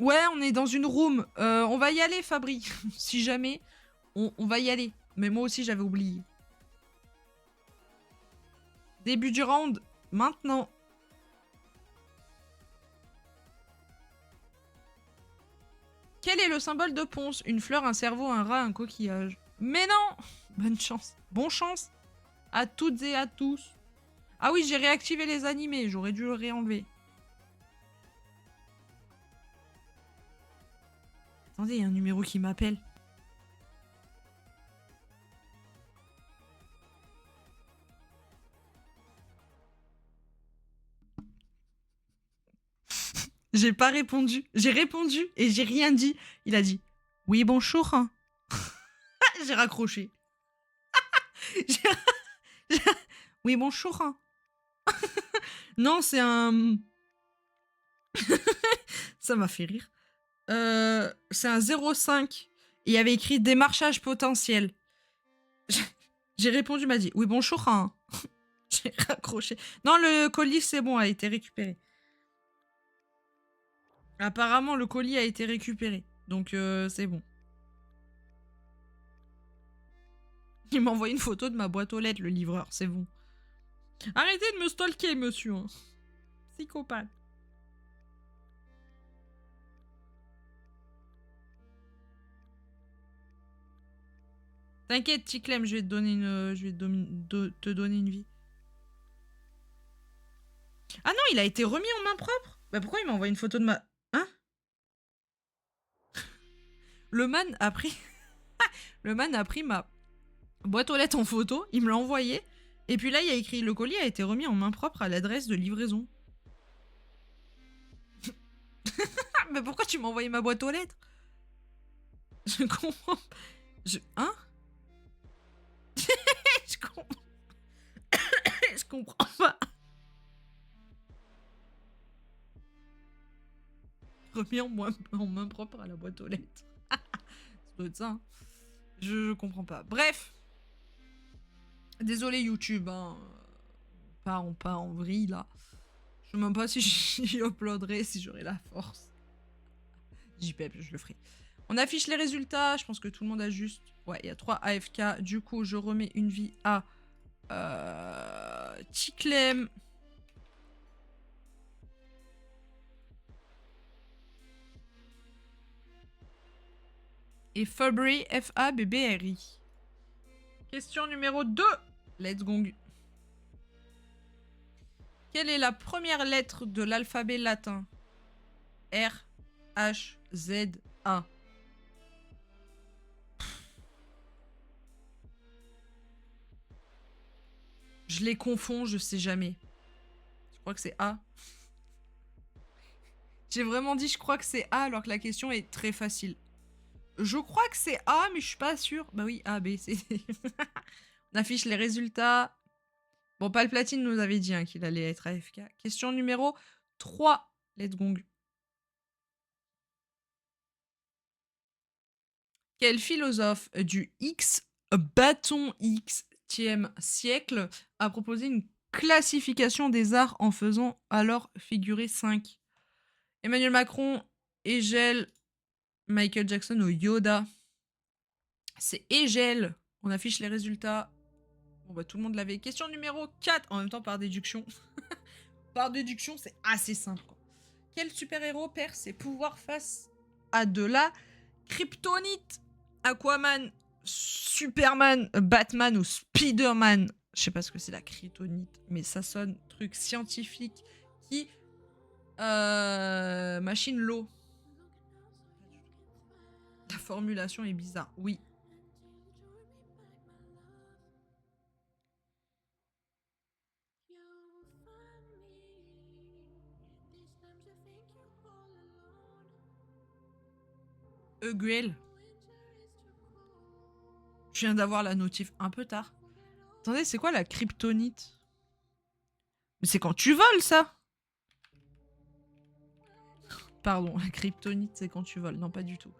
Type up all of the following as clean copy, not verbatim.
Ouais, on est dans une room. On va y aller, Fabri. Si jamais, on va y aller. Mais moi aussi, j'avais oublié. Début du round, maintenant. Quel est le symbole de Ponce? Une fleur, un cerveau, un rat, un coquillage. Mais non! Bonne chance. Bon chance. À toutes et à tous. Ah oui, j'ai réactivé les animés. J'aurais dû le réenlever. Attendez, il y a un numéro qui m'appelle. J'ai pas répondu. J'ai répondu et j'ai rien dit. Il a dit oui, bonjour. J'ai raccroché. Oui, bonjour. Non, c'est un. Ça m'a fait rire. C'est un 05. Il y avait écrit démarchage potentiel. J'ai répondu, il m'a dit oui, bonjour. J'ai raccroché. Non, le colis, c'est bon, a été récupéré. Apparemment, le colis a été récupéré. Donc, c'est bon. Il m'a envoyé une photo de ma boîte aux lettres, le livreur. C'est bon. Arrêtez de me stalker, monsieur. Psychopathe. T'inquiète, Ticlem, je vais te donner une, te donner une vie. Ah non, il a été remis en main propre. Bah pourquoi il m'a envoyé une photo de ma... Hein? Le man a pris... Le man a pris ma boîte aux lettres en photo, il me l'a envoyé, et puis là, il y a écrit « Le colis a été remis en main propre à l'adresse de livraison. » Mais pourquoi tu m'as envoyé ma boîte aux lettres? Je comprends... Hein? Je comprends... Je comprends pas. Remis en main propre à la boîte aux lettres. Ça doit être ça, hein. Je comprends pas. Bref. Désolé YouTube, hein. On part en vrille, là. Je sais même pas si j'y uploaderai, si j'aurai la force. JPEP, je le ferai. On affiche les résultats. Je pense que tout le monde a juste... Ouais, il y a 3 AFK. Du coup, je remets une vie à... Ticlem. Et Fabry, F-A-B-B-R-I. Question numéro 2. Let's go. Quelle est la première lettre de l'alphabet latin? R, H, Z, A. Je les confonds, je sais jamais. Je crois que c'est A. J'ai vraiment dit je crois que c'est A alors que la question est très facile. Je crois que c'est A, mais je suis pas sûre. Bah oui, A, B, C. On affiche les résultats. Bon, Palpatine nous avait dit hein, qu'il allait être AFK. Question numéro 3. Let's go. Quel philosophe du X bâton Xème siècle a proposé une classification des arts en faisant alors figurer 5? Emmanuel Macron, Hegel, Michael Jackson ou Yoda? C'est Hegel. On affiche les résultats. Bon bah tout le monde l'avait. Question numéro 4. En même temps par déduction. Par déduction, c'est assez simple, quoi. Quel super-héros perd ses pouvoirs face à de la kryptonite? Aquaman, Superman, Batman ou Spider-Man? Je sais pas ce que c'est la kryptonite, mais ça sonne truc scientifique qui machine l'eau. La formulation est bizarre. Oui. Eguel. Je viens d'avoir la notif un peu tard. Attendez, c'est quoi la kryptonite? Mais c'est quand tu voles, ça. Pardon, la kryptonite, c'est quand tu voles. Non, pas du tout.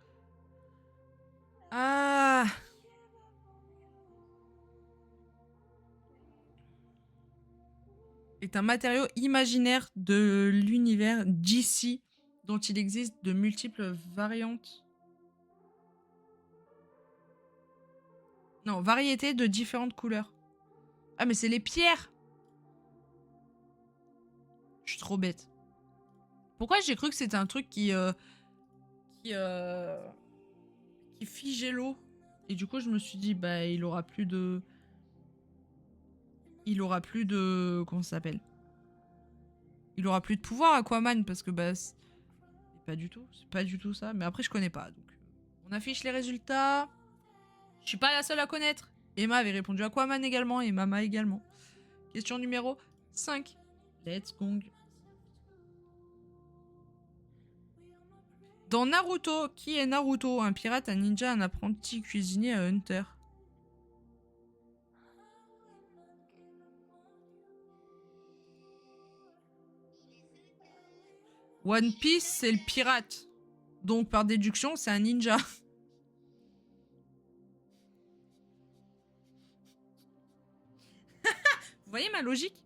Ah. Est un matériau imaginaire de l'univers d'ici dont il existe de multiples variantes. Non, variétés de différentes couleurs. Ah, mais c'est les pierres. Je suis trop bête. Pourquoi j'ai cru que c'était un truc qui figeait l'eau? Et du coup, je me suis dit, bah, il aura plus de... Comment ça s'appelle? Il aura plus de pouvoir, Aquaman, parce que, bah, c'est pas du tout. C'est pas du tout ça. Mais après, je connais pas, donc... On affiche les résultats. Je suis pas la seule à connaître. Emma avait répondu Aquaman également, et Mama également. Question numéro 5. Let's go. Dans Naruto, qui est Naruto? Un pirate, un ninja, un apprenti cuisinier, un hunter. One Piece, c'est le pirate. Donc, par déduction, c'est un ninja. Vous voyez ma logique?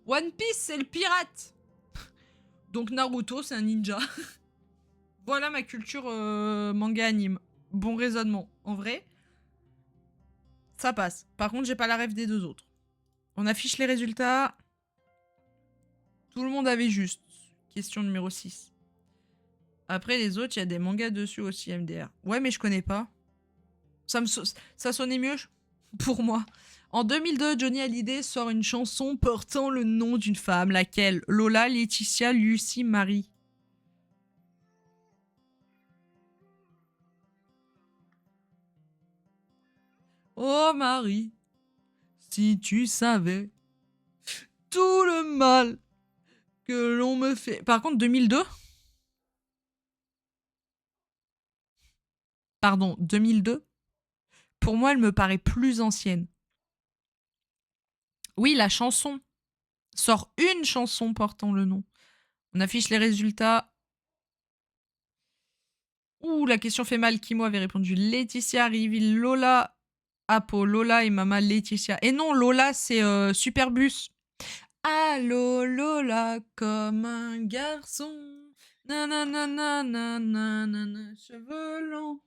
One Piece, c'est le pirate. Donc, Naruto, c'est un ninja. Voilà ma culture manga anime. Bon raisonnement. En vrai, ça passe. Par contre, j'ai pas la rêve des deux autres. On affiche les résultats. Tout le monde avait juste. Question numéro 6. Après, les autres, il y a des mangas dessus aussi, MDR. Ouais, mais je connais pas. Ça sonnait mieux pour moi. En 2002, Johnny Hallyday sort une chanson portant le nom d'une femme. Laquelle? Lola, Laetitia, Lucie, Marie. Oh Marie, si tu savais tout le mal que l'on me fait. Par contre, 2002? Pardon, 2002? Pour moi, elle me paraît plus ancienne. Oui, la chanson. Sort une chanson portant le nom. On affiche les résultats. Ouh, la question fait mal. Qui moi avait répondu? Laetitia, Rivi, Lola, Apo, Lola et Mama Laetitia. Et non, Lola, c'est Superbus. Allô, Lola, comme un garçon. Nanana, nanana, cheveux longs.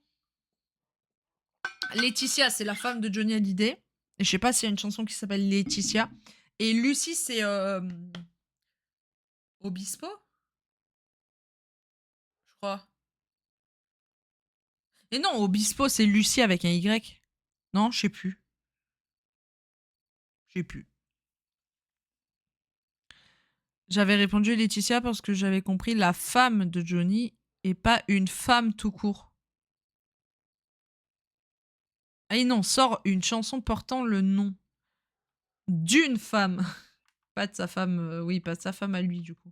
Laetitia, c'est la femme de Johnny Hallyday. Et je sais pas s'il y a une chanson qui s'appelle Laetitia. Et Lucie, c'est Obispo, je crois. Et non, Obispo, c'est Lucie avec un Y. Non, je sais plus. Je sais plus. J'avais répondu Laetitia parce que j'avais compris la femme de Johnny et pas une femme tout court. Ah et non, sort une chanson portant le nom d'une femme. Pas de sa femme, oui, pas de sa femme à lui, du coup.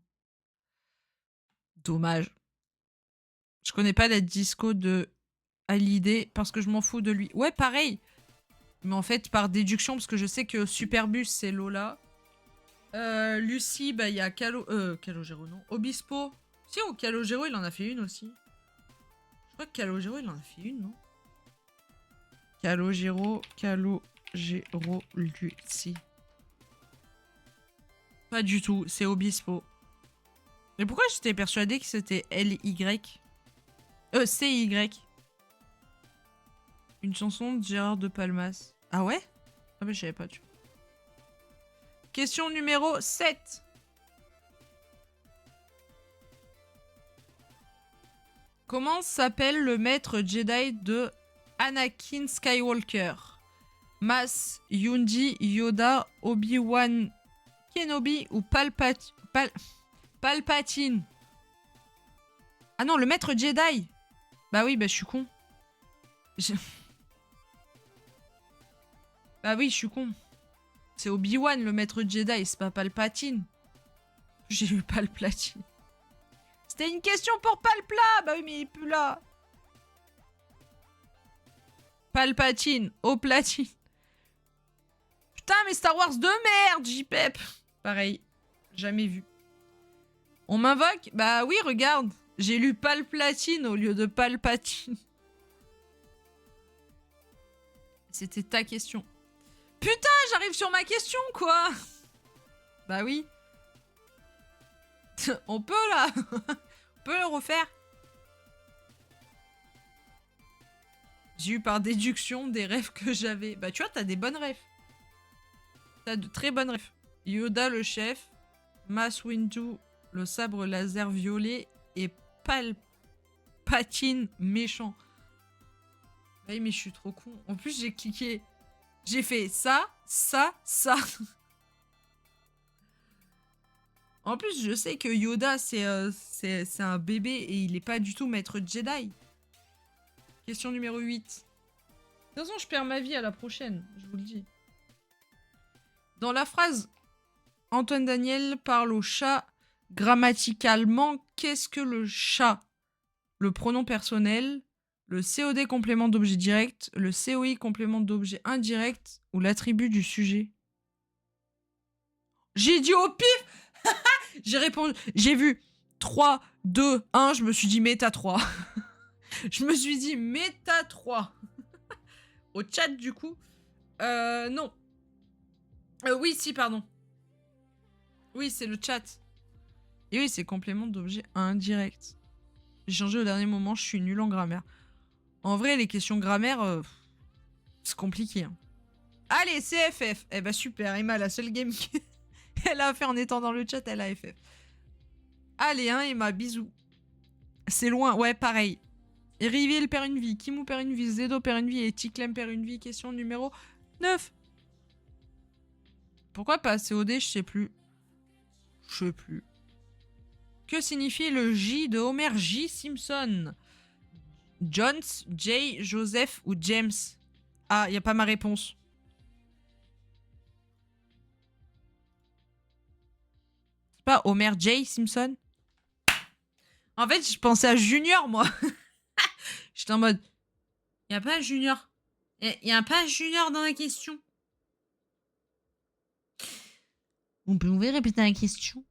Dommage. Je connais pas la disco de Hallyday parce que je m'en fous de lui. Ouais, pareil. Mais en fait, par déduction, parce que je sais que Superbus, c'est Lola. Lucie, bah, il y a Calogero, non. Obispo. Si, au Calogero, il en a fait une aussi. Je crois que Calogero, il en a fait une, non? Calogero, Lucie. Pas du tout, c'est Obispo. Mais pourquoi j'étais persuadée que c'était L-Y? C-Y. Une chanson de Gérard de Palmas. Ah ouais? Ah bah je savais pas, tu vois. Question numéro 7. Comment s'appelle le maître Jedi de Anakin Skywalker? Mas, Yundi, Yoda, Obi-Wan Kenobi ou Palpatine? Ah non, le maître Jedi. Bah oui, bah je suis con. Bah oui, je suis con. C'est Obi-Wan, le maître Jedi, c'est pas Palpatine. J'ai eu Palpatine. C'était une question pour Palpla. Bah oui, mais il est plus là. Palpatine, au platine. Putain, mais Star Wars de merde, JPEP. Pareil, jamais vu. On m'invoque? Bah oui, regarde. J'ai lu Palpatine au lieu de Palpatine. C'était ta question. Putain, j'arrive sur ma question, quoi. Bah oui. On peut, là. peux le refaire? J'ai eu par déduction des rêves que j'avais. Bah tu vois, t'as des bonnes rêves. T'as de très bonnes rêves. Yoda le chef, Mace Windu le sabre laser violet et Palpatine méchant. Oui mais je suis trop con. En plus j'ai cliqué. J'ai fait ça, ça, ça. En plus je sais que Yoda c'est un bébé et il est pas du tout maître Jedi. Question numéro 8. De toute façon je perds ma vie à la prochaine, je vous le dis. Dans la phrase Antoine Daniel parle au chat grammaticalement, qu'est-ce que le chat? Le pronom personnel, le COD complément d'objet direct, le COI complément d'objet indirect ou l'attribut du sujet? J'ai dit au pif. J'ai répondu, j'ai vu 3, 2, 1, je me suis dit méta 3. Je me suis dit méta 3. Au chat du coup. Non. Oui, si, pardon. Oui, c'est le chat. Et oui, c'est complément d'objet indirect. J'ai changé au dernier moment, je suis nulle en grammaire. En vrai, les questions grammaire, c'est compliqué. Hein. Allez, c'est FF. Eh bah super, Emma, la seule game qu'elle a fait en étant dans le chat, elle a FF. Allez, hein, Emma, bisous. C'est loin, ouais, pareil. Riviel perd une vie, Kimou perd une vie, Zedo perd une vie et Tiklem perd une vie. Question numéro 9. Pourquoi pas COD, je sais plus. Je sais plus. Que signifie le J de Homer J. Simpson? Jones, Jay, Joseph ou James? Ah, y a pas ma réponse. C'est pas Homer J. Simpson? En fait, je pensais à Junior, moi. J'étais en mode... Y a pas un Junior. Y a pas un Junior dans la question. Vous pouvez répéter la question?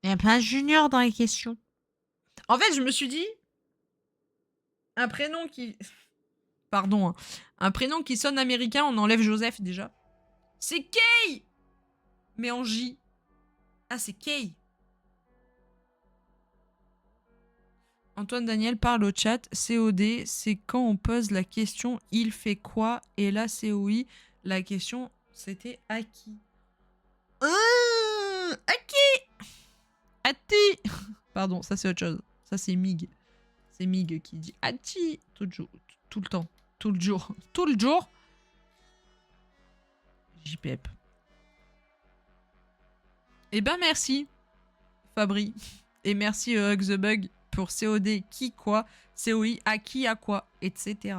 Y a pas un Junior dans la question. En fait, je me suis dit... Un prénom qui... Pardon. Hein. Un prénom qui sonne américain, on enlève Joseph, déjà. C'est Kay! Mais en J. Ah, c'est Kay. Antoine Daniel parle au chat. COD, c'est quand on pose la question « Il fait quoi ?» Et là, COI, la question, c'était « À qui ?» À qui? À ti. Pardon, ça c'est autre chose. Ça c'est Mig. C'est Mig qui dit « À ti ?» tout le jour. Tout le temps. Tout le jour. Tout le jour. JPEP. Eh ben merci, Fabri. Et merci Hug the Bug pour COD qui quoi, COI à qui à quoi, etc.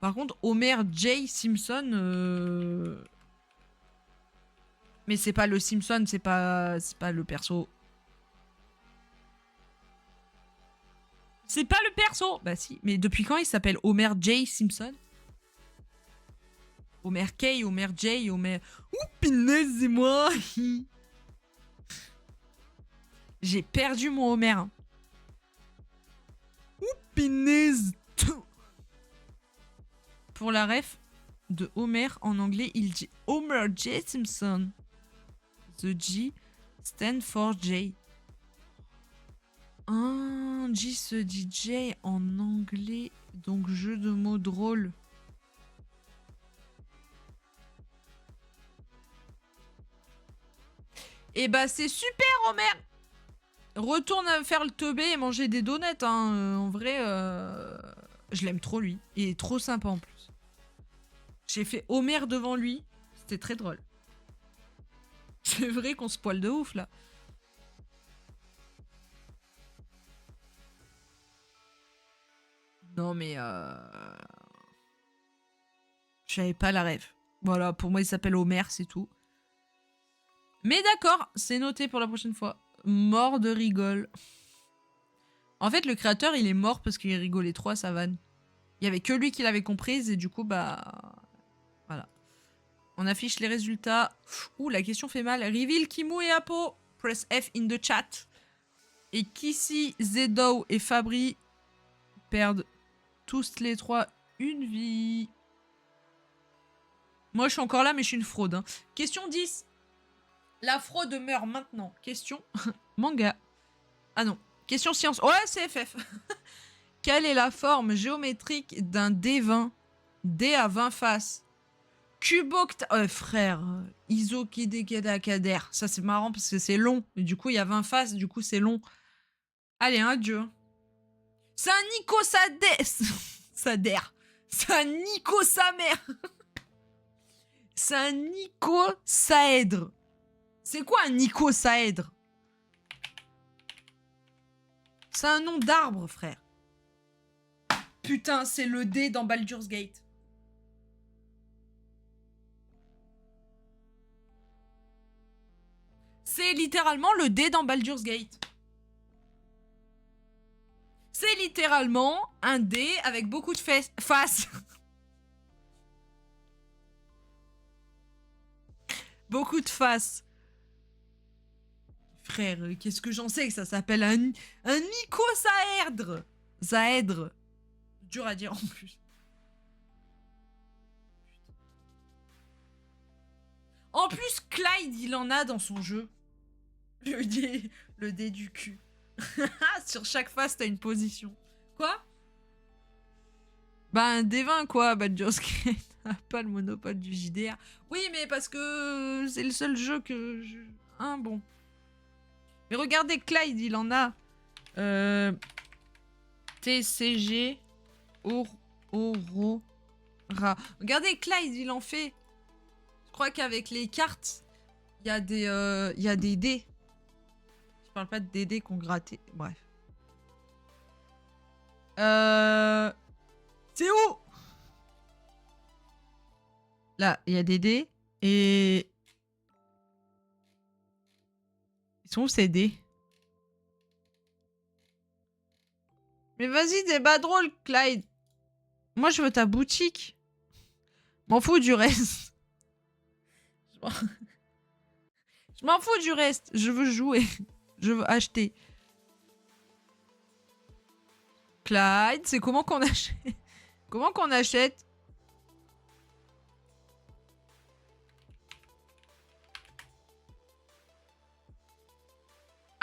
Par contre, Homer J. Simpson... Mais c'est pas le Simpson, c'est pas le perso. C'est pas le perso. Bah si, mais depuis quand il s'appelle Homer J. Simpson? Homer K, Homer J, Homer... Ouh, punaise, c'est moi. J'ai perdu mon Homer. Ouh, punaise. Pour la ref de Homer en anglais, il dit Homer J. Simpson. The G stand for J. Ah, J se dit J en anglais, donc jeu de mots drôle. Et bah c'est super Homer. Retourne à faire le teubé et manger des donuts. Hein. En vrai, je l'aime trop lui. Il est trop sympa en plus. J'ai fait Homer devant lui. C'était très drôle. C'est vrai qu'on se poile de ouf là. Non mais j'avais pas la rêve. Voilà, pour moi il s'appelle Homer, c'est tout. Mais d'accord, c'est noté pour la prochaine fois. Mort de rigole. En fait, le créateur, il est mort parce qu'il rigolait trop à sa vanne. Il y avait que lui qui l'avait comprise et du coup, bah... Voilà. On affiche les résultats. Ouh, la question fait mal. Reveal Kimou et Apo. Press F in the chat. Et Kissy, Zedo et Fabri perdent tous les trois une vie. Moi, je suis encore là, mais je suis une fraude. Hein. Question 10. La fraude meurt maintenant. Question manga. Ah non. Question science. Ouais, c'est FF. Quelle est la forme géométrique d'un D20? D à 20 faces. Cubocta... frère. Isokédécadécader. Ça, c'est marrant parce que c'est long. Et du coup, il y a 20 faces. Du coup, c'est long. Allez, un dieu. C'est un Nicosader. Sader. C'est un Nicosamer. C'est un Nicosaèdre. C'est quoi un Nicosaèdre? C'est un nom d'arbre, frère. Putain, c'est le dé dans Baldur's Gate. C'est littéralement le dé dans Baldur's Gate. C'est littéralement un dé avec beaucoup de faces. Beaucoup de faces. Frère, qu'est-ce que j'en sais que ça s'appelle un Nicosaèdre. Zaèdre. Dur à dire en plus. En plus, Clyde, il en a dans son jeu. Le dé du cul. Sur chaque face, t'as une position. Quoi? Bah, un D20, quoi, Baldur's Gate. Pas le monopole du JDR. Oui, mais parce que c'est le seul jeu que je... Hein, bon. Mais regardez, Clyde, il en a. TCG Aurora. Regardez, Clyde, il en fait. Je crois qu'avec les cartes, il y a des dés. Je parle pas de dés qu'on grattait. Bref. C'est où? Là, il y a des dés. Et... Ils sont où ces dés? Mais vas-y, c'est pas drôle, Clyde. Moi, je veux ta boutique. M'en fous du reste. Je m'en fous du reste. Je veux jouer. Je veux acheter. Clyde, c'est comment qu'on achète? Comment qu'on achète?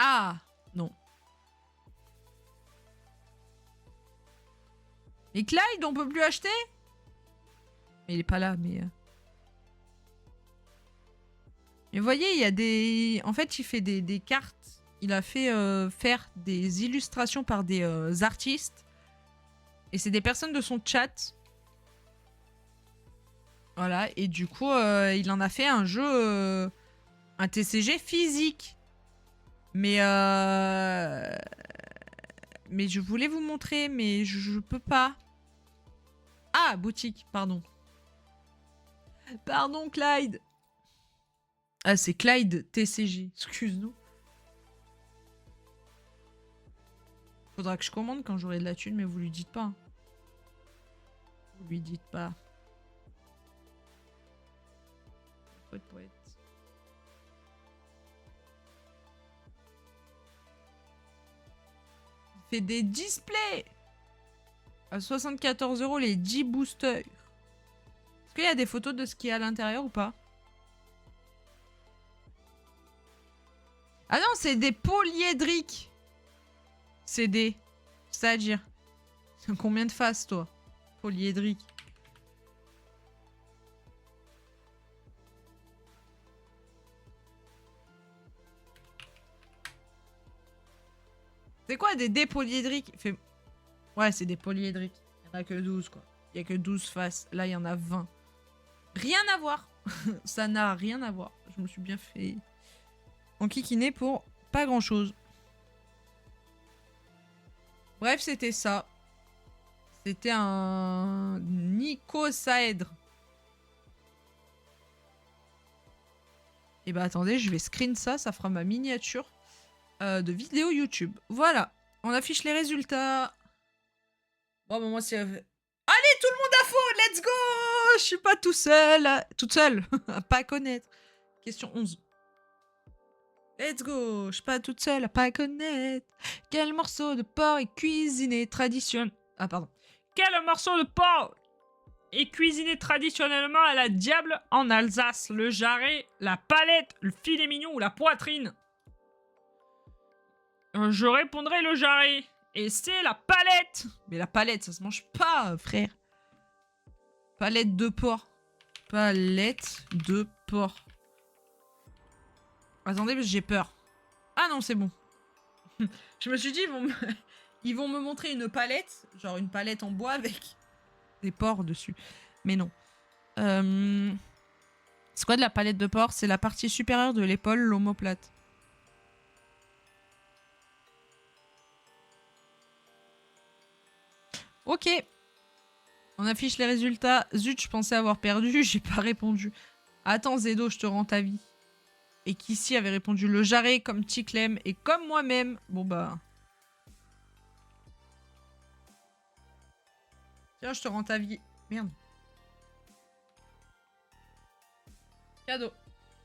Ah, non. Mais Clyde, on peut plus acheter? Il est pas là, mais... Mais vous voyez, il y a des... En fait, il fait des cartes. Il a fait faire des illustrations par des artistes. Et c'est des personnes de son chat. Voilà, et du coup, il en a fait un jeu... un TCG physique. Mais je voulais vous montrer, mais je peux pas. Ah, boutique, pardon. Pardon, Clyde. Ah, c'est Clyde TCG, excuse-nous. Faudra que je commande quand j'aurai de la thune, mais vous lui dites pas. Vous lui dites pas. Poète. Il fait des displays à 74 € les 10 boosters. Est-ce qu'il y a des photos de ce qu'il y a à l'intérieur ou pas? Ah non, c'est des polyédriques. C'est des... C'est-à-dire... Combien de faces, toi? Polyédrique. C'est quoi des dés polyédriques? Ouais, c'est des polyédriques. Il n'y en a que 12, quoi. Il n'y a que 12 faces. Là, il y en a 20. Rien à voir. Ça n'a rien à voir. Je me suis bien fait enquiquiner pour pas grand-chose. Bref, c'était ça. C'était un Nicosaèdre. Et bah attendez, je vais screen ça. Ça fera ma miniature de vidéo YouTube. Voilà. On affiche les résultats. Bon, bah, moi, c'est... Allez, tout le monde à fond, let's go! Je suis pas tout seul. Toute seule. À pas connaître. Question 11. Let's go! Je suis pas toute seule à pas connaître. Quel morceau de porc est cuisiné traditionnellement... Ah, pardon. Quel morceau de porc est cuisiné traditionnellement à la diable en Alsace? Le jarret, la palette, le filet mignon ou la poitrine? Je répondrai le jarret. Et c'est la palette. Mais la palette, ça se mange pas, frère. Palette de porc. Palette de porc. Attendez, parce que j'ai peur. Ah non, c'est bon. Je me suis dit, ils vont me montrer une palette. Genre une palette en bois avec des porcs dessus. Mais non. C'est quoi de la palette de porc? C'est la partie supérieure de l'épaule, l'omoplate. Ok. On affiche les résultats. Zut, je pensais avoir perdu. J'ai pas répondu. Attends, Zedo, je te rends ta vie. Et qu'ici avait répondu le jarret comme Ticlem et comme moi-même. Bon bah... Tiens, je te rends ta vie. Merde. Cadeau.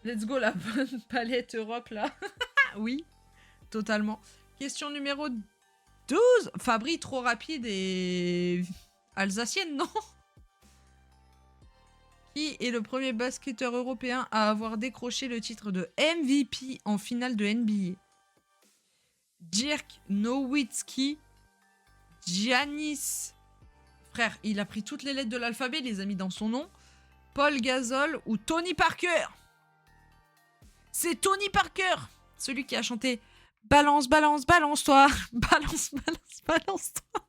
Let's go, la bonne palette Europe, là. Oui, totalement. Question numéro 12. Fabri, trop rapide et... alsacienne, non? Qui est le premier basketteur européen à avoir décroché le titre de MVP en finale de NBA? Dirk Nowitzki, Giannis... Frère, il a pris toutes les lettres de l'alphabet, il les a mis dans son nom. Paul Gasol ou Tony Parker? C'est Tony Parker, celui qui a chanté Balance, balance, balance-toi. Balance, balance, balance-toi.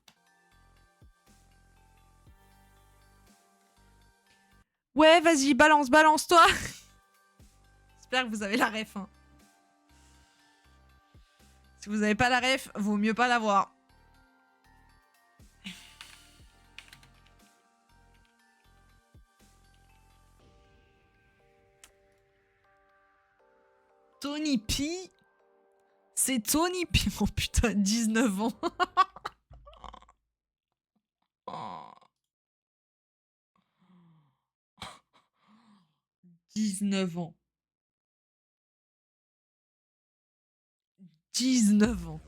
Ouais, vas-y, balance, balance-toi. J'espère que vous avez la ref. Hein. Si vous n'avez pas la ref, vaut mieux pas l'avoir. Tony P. C'est Tony P. Oh putain, 19 ans. 19 ans. 19 ans.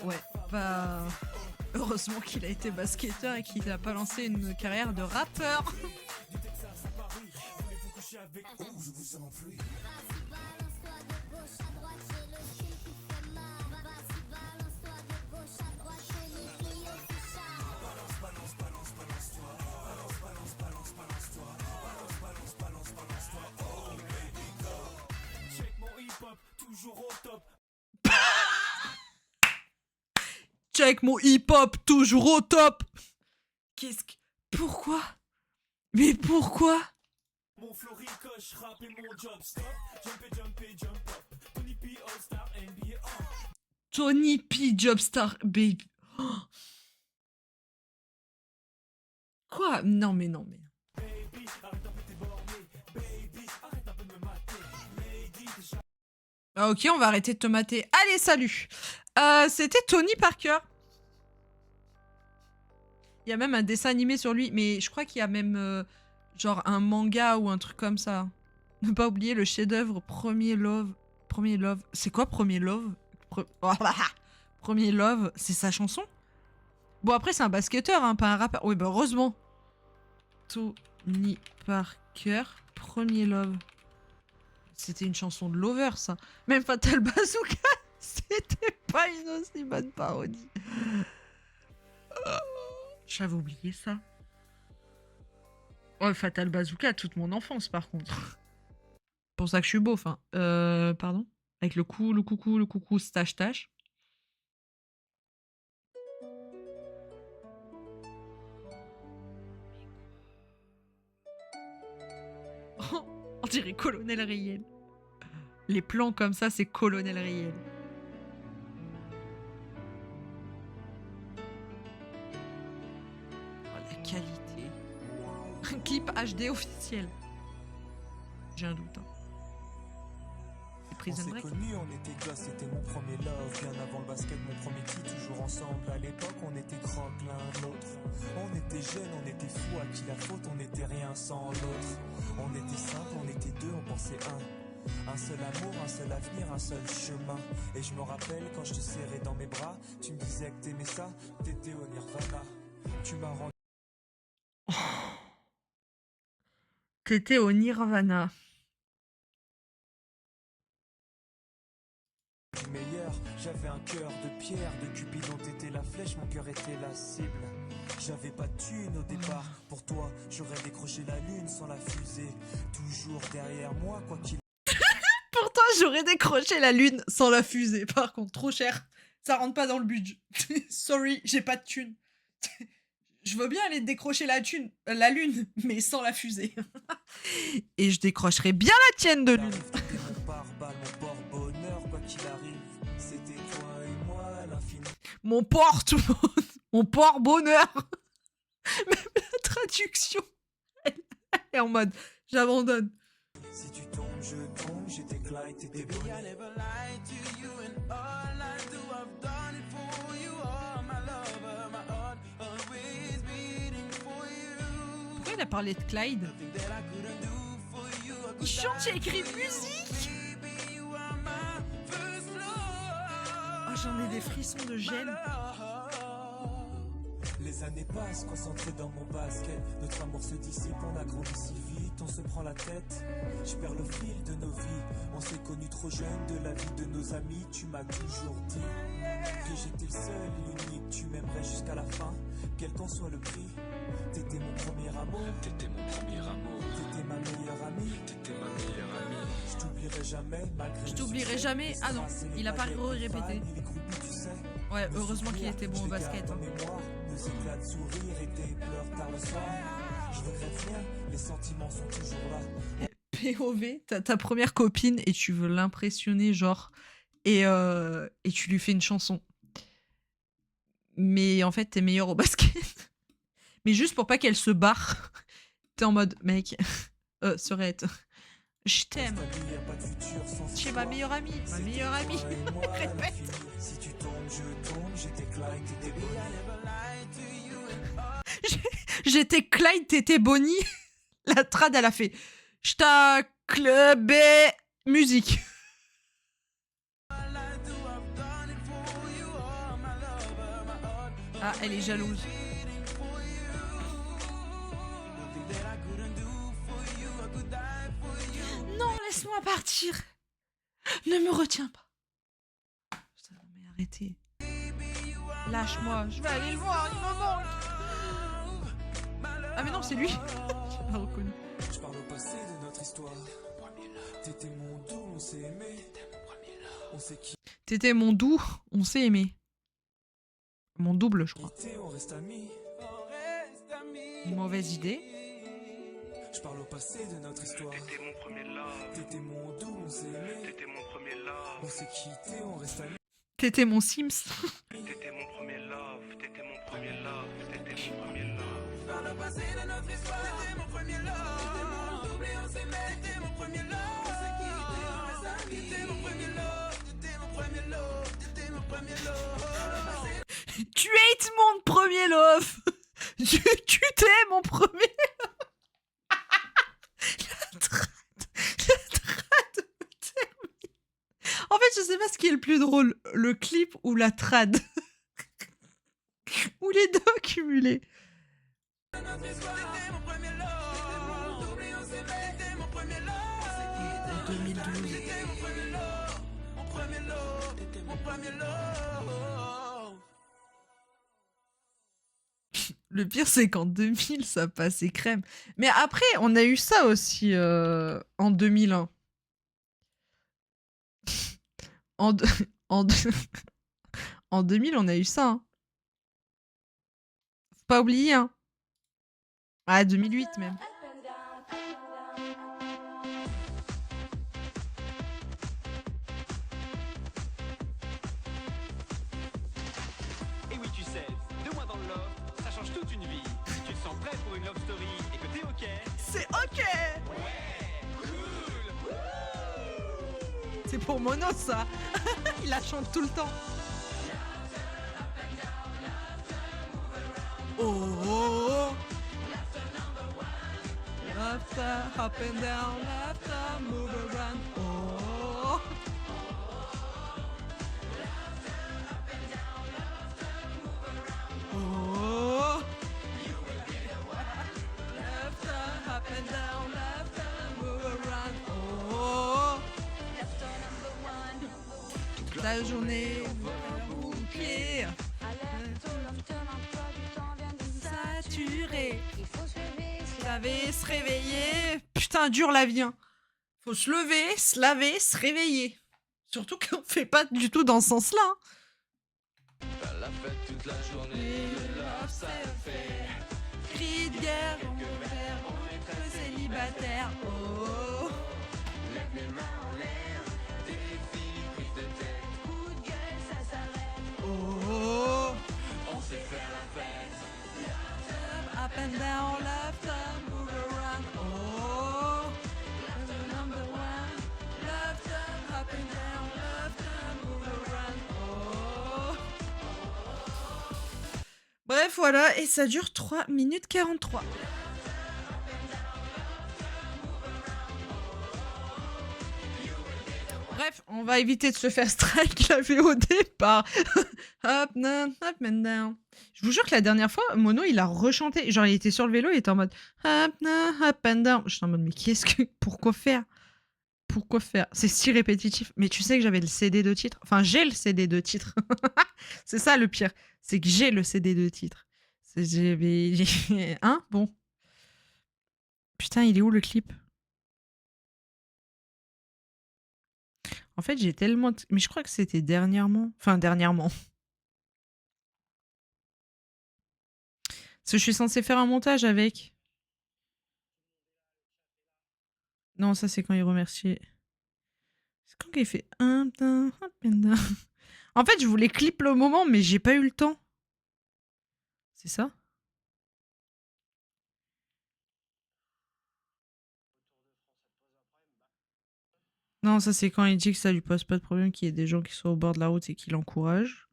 Ouais. Bah... Heureusement qu'il a été basketteur et qu'il n'a pas lancé une carrière de rappeur. Check mon hip-hop, toujours au top. Qu'est-ce que... Pourquoi? Mais pourquoi? Mon flow ricoche, rap et mon job stop. Jump up. Tony P All-Star NBA. Tony P Jobstar Baby. Oh. Quoi? Non mais. Baby, arrête un peu tes bornés. Baby, arrête un peu de me mater. Lady, ah, ok, on va arrêter de te mater. Allez, salut. C'était Tony Parker. Il y a même un dessin animé sur lui, mais je crois qu'il y a même genre un manga ou un truc comme ça. Ne pas oublier le chef-d'œuvre Premier Love. Premier Love. C'est quoi Premier Love? Premier Love, c'est sa chanson? Bon, après, c'est un basketteur, hein, pas un rappeur. Oui, bah heureusement. Tony Parker, Premier Love. C'était une chanson de Lover, ça. Même Fatal Bazooka, c'était pas une aussi bonne parodie. J'avais oublié ça. Oh, Fatal Bazooka, toute mon enfance, par contre. Pour ça que je suis beauf, hein. Pardon? Avec le coucou, stache tache. On dirait Colonel Riel. Les plans comme ça, c'est Colonel Riel. Oh, la qualité. Un clip HD officiel. J'ai un doute, hein. C'est On Prison s'est Break. connus, on était gosses, c'était mon premier love. Bien avant le basket, mon premier titre, toujours ensemble. À l'époque, on était grands l'un l'autre. On était jeunes, on était fous, à qui la faute, on n'était rien sans l'autre. On était simples, on était deux, on pensait un. Un seul amour, un seul avenir, un seul chemin. Et je me rappelle quand je te serrais dans mes bras, tu me disais que t'aimais ça, t'étais au Nirvana. Tu m'as rendu T'étais au Nirvana. meilleur. J'avais un cœur de pierre, de Cupidon t'étais la flèche, mon cœur était la cible. J'avais pas de thune au départ, pour toi j'aurais décroché la lune sans la fusée. Toujours derrière moi, quoi qu'il. Pourtant, j'aurais décroché la lune sans la fusée. Par contre, trop cher. Ça rentre pas dans le budget. Sorry, j'ai pas de thune. Je veux bien aller décrocher la lune, mais sans la fusée. Et je décrocherai bien la tienne de lune. T'étais mon pare-balles, mon porte-bonheur, quoi qu'il arrive. C'était toi et moi à l'infini. Mon porte, mon porte-bonheur. Même la traduction, elle est en mode, j'abandonne. Si tu tombes, je tombe, j'étais Clyde, t'étais Bonnie. Pourquoi il a parlé de Clyde? Il chante, il a écrit musique. Oh, j'en ai des frissons de gêne. Les années passent, concentrées dans mon basket. Notre amour se dissipe, on a grandi si vite, on se prend la tête. Je perds le fil de nos vies. On s'est connus trop jeunes, de la vie de nos amis. Tu m'as toujours dit que j'étais le seul et l'unique. Tu m'aimerais jusqu'à la fin, quel qu'en soit le prix. T'étais mon premier amour. T'étais mon premier amour. T'étais ma meilleure amie. T'étais ma meilleure amie. Je t'oublierai jamais, malgré. Je t'oublierai jamais. Ah non, il a pas répété. Ouais, heureusement qu'il était bon au basket. Hein. Nos éclats de sourire et tes pleurs tard le soir. Je regrette rien, les sentiments sont toujours là. POV, t'as ta première copine et tu veux l'impressionner, genre, et tu lui fais une chanson. Mais en fait, t'es meilleur au basket. Mais juste pour pas qu'elle se barre, t'es en mode, mec, Sorette, je t'aime. Tu es ma meilleure amie. Ma meilleure amie. Répète. Si tu tombes, je tombe, j'étais Clyde, t'étais Bonnie. J'étais Clyde, t'étais Bonnie. La trad, elle a fait j't'a clubé musique. Ah, elle est jalouse. Non, laisse-moi partir. Ne me retiens pas. Putain, non mais arrêtez. Lâche-moi, je vais aller le voir, il me manque. Ah mais non, c'est lui. J'ai pas reconnu. Je parle au passé de notre histoire. T'étais mon doux, on s'est aimé. On s'est T'étais mon doux, on s'est aimé. Mon double, je crois. quitté, on reste amis. Mauvaise idée. Je parle au passé de notre histoire. T'étais mon premier love. T'étais mon doux, on s'est aimé. T'étais mon premier love. On s'est quitté, on reste amis. T'étais mon Sims. T'étais mon premier love. T'étais mon premier love. T'étais mon premier love. Je parle au passé de notre histoire. T'étais mon premier love. T'étais mon double et on s'est aimé. T'étais mon premier love. On s'est quitté, on reste amis. T'étais mon premier love. T'étais mon premier love. T'étais mon premier love. Tu hates mon premier love. Tu t'es mon premier. La trad me termine. En fait, je sais pas ce qui est le plus drôle, le clip ou la trad. Ou les deux cumulés. En 2012. Le pire, c'est qu'en 2000, ça passait crème. Mais après, on a eu ça aussi en 2001. En, deux- en, deux- en 2000, on a eu ça. Hein. Faut pas oublier. Hein. Ah, 2008 même. Et oui, tu sais, 2 mois dans le love, ça change toute une vie. Si tu te sens prêt pour une love story et que t'es ok, C'est ok. cool. C'est pour Mono ça. Il la chante tout le temps. Oh, oh, oh. Laughter, up and down, laughter, move around. Oh. Oh. Laughter, up and down, laughter, move around. Oh. Toute la journée, bouclier. Saturé. Se laver, se réveiller. Putain, dur la vie. Hein. Faut se lever, se laver, se réveiller. Surtout qu'on fait pas du tout dans ce sens-là. Hein. La fête toute la journée, le love ça fait. Cris de guerre, on est que célibataire. Oh. Lève les mains en l'air, défi, prise de tête. Coup de gueule, ça s'arrête. Oh. On sait faire la fête. Up and down, left and move around. Oh. The number one. Left and up and down, left and move around. Oh. Bref, voilà, et ça dure 3 minutes 43. Bref, on va éviter de se faire strike la VOD par up and down. Je vous jure que la dernière fois, Mono, il a rechanté. Genre, il était sur le vélo, il était en mode up and down. J'étais en mode, mais qu'est-ce que. Pourquoi faire? Pourquoi faire? C'est si répétitif. Mais tu sais que j'avais le CD de titre. Enfin, j'ai le CD de titre. C'est ça le pire. C'est que j'ai le CD de titre. Hein? Bon. Putain, il est où le clip? En fait, j'ai tellement... Mais je crois que c'était dernièrement. Enfin, dernièrement. Parce que je suis censée faire un montage avec. Non, ça, c'est quand il remerciait. C'est quand il fait... up and down. En fait, je voulais clip le moment, mais j'ai pas eu le temps. C'est ça? Non, ça, c'est quand il dit que ça lui pose pas de problème qu'il y ait des gens qui soient au bord de la route et qui l'encouragent.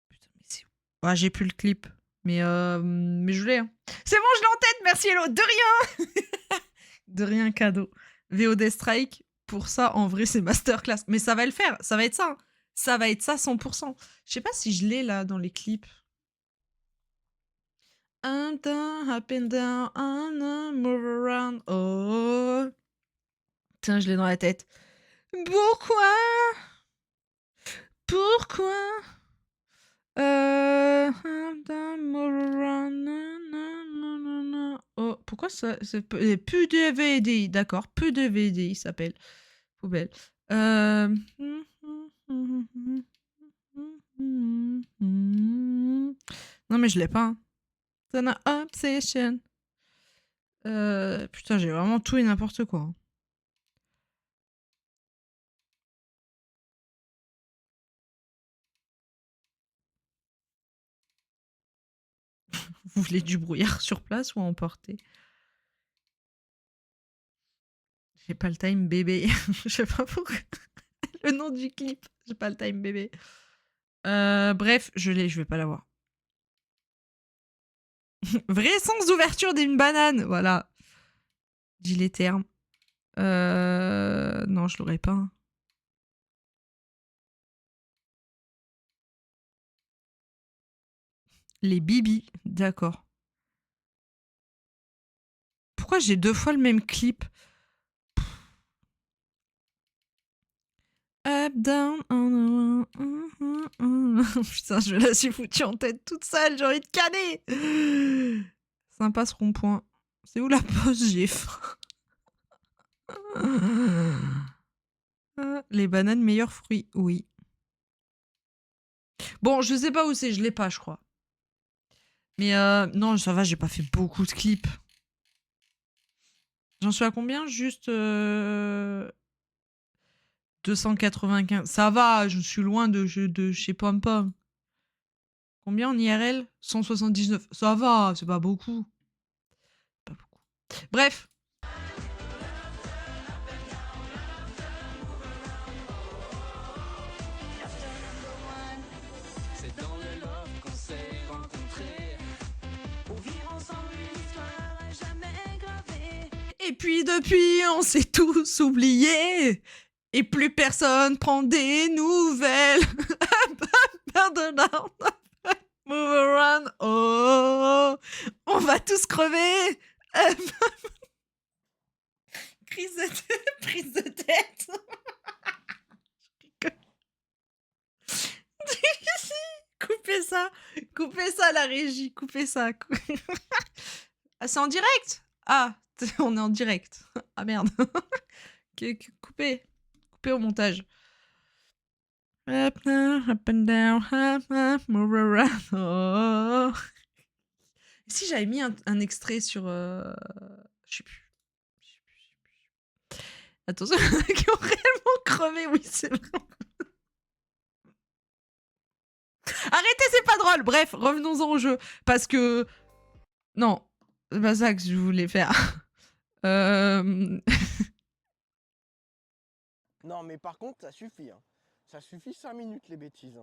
Putain, mais c'est où? Ah, j'ai plus le clip. Mais je l'ai. Hein. C'est bon, je l'ai en tête. Merci, Hello. De rien. De rien, cadeau. VOD Strike. Pour ça, en vrai, c'est masterclass. Mais ça va le faire. Ça va être ça. Hein. Ça va être ça 100%. Je sais pas si je l'ai là dans les clips. Up and down, move around. Oh. Tiens, je l'ai dans la tête. Pourquoi? Oh, pourquoi ça c'est plus de VD, d'accord, plus de VD, il s'appelle. Poubelle. Non mais je l'ai pas. C'est un obsession. Putain, j'ai vraiment tout et n'importe quoi. Hein. Vous voulez du brouillard sur place ou à emporter? J'ai pas le time bébé. Je sais pas pourquoi. Le nom du clip. J'ai pas le time bébé. Bref, je l'ai, je vais pas l'avoir. Vrai sens d'ouverture d'une banane, voilà. Dis les termes. Non, je l'aurais pas. Les bibis, d'accord. Pourquoi j'ai 2 fois le même clip? Up, down, Putain, je me la suis foutue en tête toute seule, j'ai envie de canner. Sympa ce rond-point. C'est où la pause? J'ai faim. Les bananes, meilleurs fruits. Oui. Bon, je sais pas où c'est, je l'ai pas, je crois. Mais non, ça va, j'ai pas fait beaucoup de clips. J'en suis à combien? Juste 295. Ça va, je suis loin de chez Pom Pom. Combien en IRL? 179. Ça va, c'est pas beaucoup. Pas beaucoup. Bref. C'est dans le love qu'on s'est rencontrés. Pour vivre ensemble une histoire à jamais gravée. Et puis depuis, on s'est tous oubliés. Et plus personne prend des nouvelles. Move around. Oh, on va tous crever. Prise de tête. Coupez ça la régie, coupez ça. Ah, c'est en direct? Ah, on est en direct. Ah merde. Coupez au montage. Up and down, move around. Oh. Si j'avais mis un extrait sur... Je sais plus. Attention, qui ont réellement crevé, oui, c'est vrai. Arrêtez, c'est pas drôle. Bref, revenons-en au jeu. Parce que... Non, c'est pas ça que je voulais faire. Non, mais par contre, ça suffit. Hein. Ça suffit 5 minutes, les bêtises.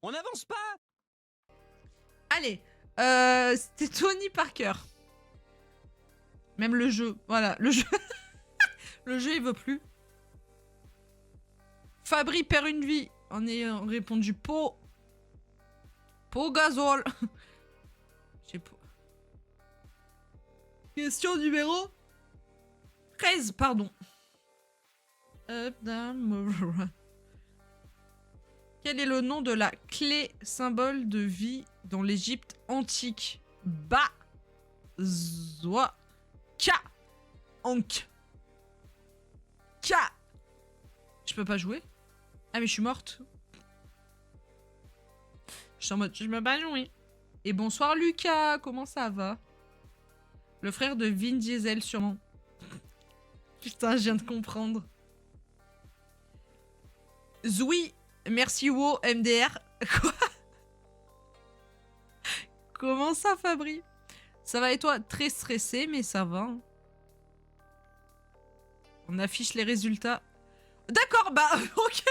On n'avance pas. Allez, c'était Tony Parker. Même le jeu, voilà, le jeu. Le jeu, il veut plus. Fabri perd une vie en ayant répondu pot gazole. Je sais pas. Question numéro 13, pardon. Up, down, move around. Quel est le nom de la clé symbole de vie dans l'Égypte antique? Ba, Zoa, Ka, Ankh. Ka. Je peux pas jouer? Ah mais je suis morte. Je suis en mode, je me bats jouer. Et bonsoir Lucas, comment ça va? Le frère de Vin Diesel sûrement. Putain, je viens de comprendre. Zoui, merci Wo, MDR. Quoi? Comment ça, Fabri? Ça va et toi? Très stressé, mais ça va. On affiche les résultats. D'accord, bah, ok.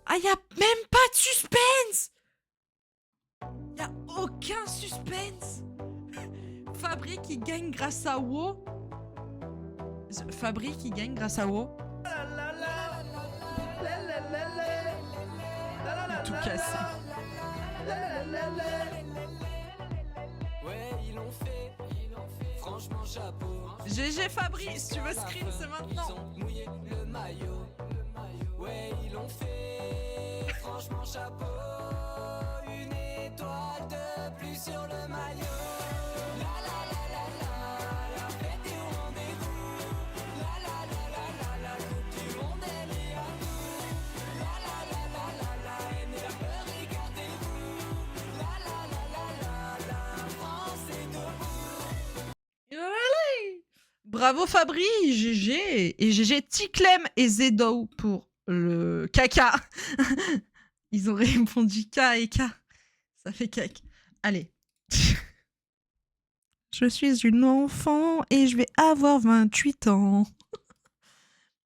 Ah, y a même pas de suspense. Y a aucun suspense. Fabri qui gagne grâce à Wo. Fabri qui gagne grâce à Wo. Tout cassé. Ouais, ils l'ont fait. Franchement, chapeau. GG Fabri, si tu veux screen, c'est maintenant. Ils ont mouillé le maillot. Ouais, ils l'ont fait. Franchement, chapeau. Une étoile de plus sur le maillot. La la la la la. La fête est au rendez-vous. La la la la la. La coupe du monde, elle est à nous. La la la la la la. Aimez la peur, écartez-vous. La la la la la. La France est debout. Bravo Fabri, GG. Et GG Ticlem et Zedo pour le caca. Ils ont répondu K et K. Ça fait cac. Allez. Je suis une enfant et je vais avoir 28 ans.